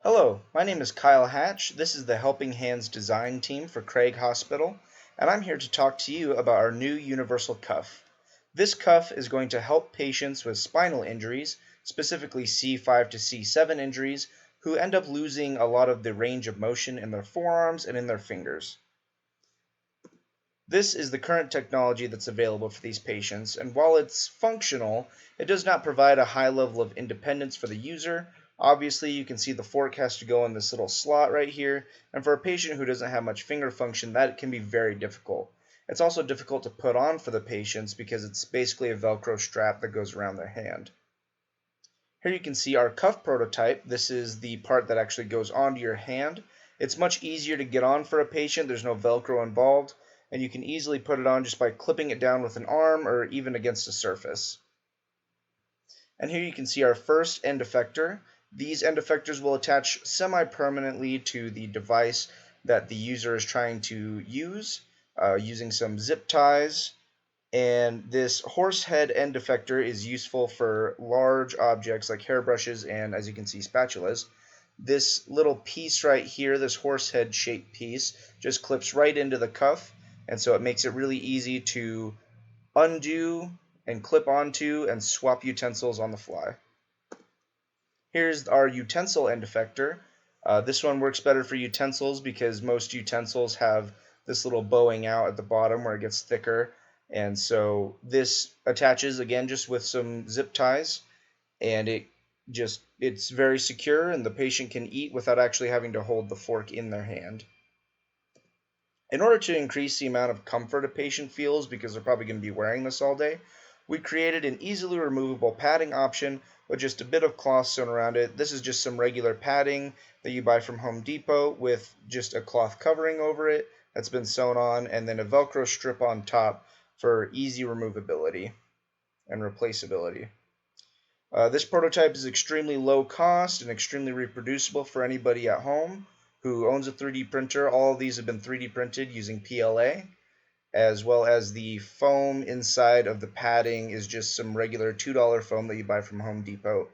Hello, my name is Kyle Hatch. This is the Helping Hands design team for Craig Hospital, and I'm here to talk to you about our new universal cuff. This cuff is going to help patients with spinal injuries, specifically C5 to C7 injuries, who end up losing a lot of the range of motion in their forearms and in their fingers. This is the current technology that's available for these patients, and while it's functional, it does not provide a high level of independence for the user. Obviously, you can see the fork has to go in this little slot right here, and for a patient who doesn't have much finger function, that can be very difficult. It's also difficult to put on for the patients because it's basically a Velcro strap that goes around their hand. Here you can see our cuff prototype. This is the part that actually goes onto your hand. It's much easier to get on for a patient. There's no Velcro involved, and you can easily put it on just by clipping it down with an arm or even against a surface. And here you can see our first end effector. These end effectors will attach semi-permanently to the device that the user is trying to use using some zip ties. And this horse head end effector is useful for large objects like hairbrushes and, as you can see, spatulas. This little piece right here, this horse head shaped piece, just clips right into the cuff, and so it makes it really easy to undo and clip onto and swap utensils on the fly. Here's our utensil end effector. This one works better for utensils because most utensils have this little bowing out at the bottom where it gets thicker, and so this attaches again just with some zip ties, and it's very secure, and the patient can eat without actually having to hold the fork in their hand. In order to increase the amount of comfort a patient feels, because they're probably going to be wearing this all day, we created an easily removable padding option with just a bit of cloth sewn around it. This is just some regular padding that you buy from Home Depot with just a cloth covering over it that's been sewn on, and then a Velcro strip on top for easy removability and replaceability. This prototype is extremely low cost and extremely reproducible for anybody at home who owns a 3D printer. All of these have been 3D printed using PLA, as well as the foam inside of the padding is just some regular $2 foam that you buy from Home Depot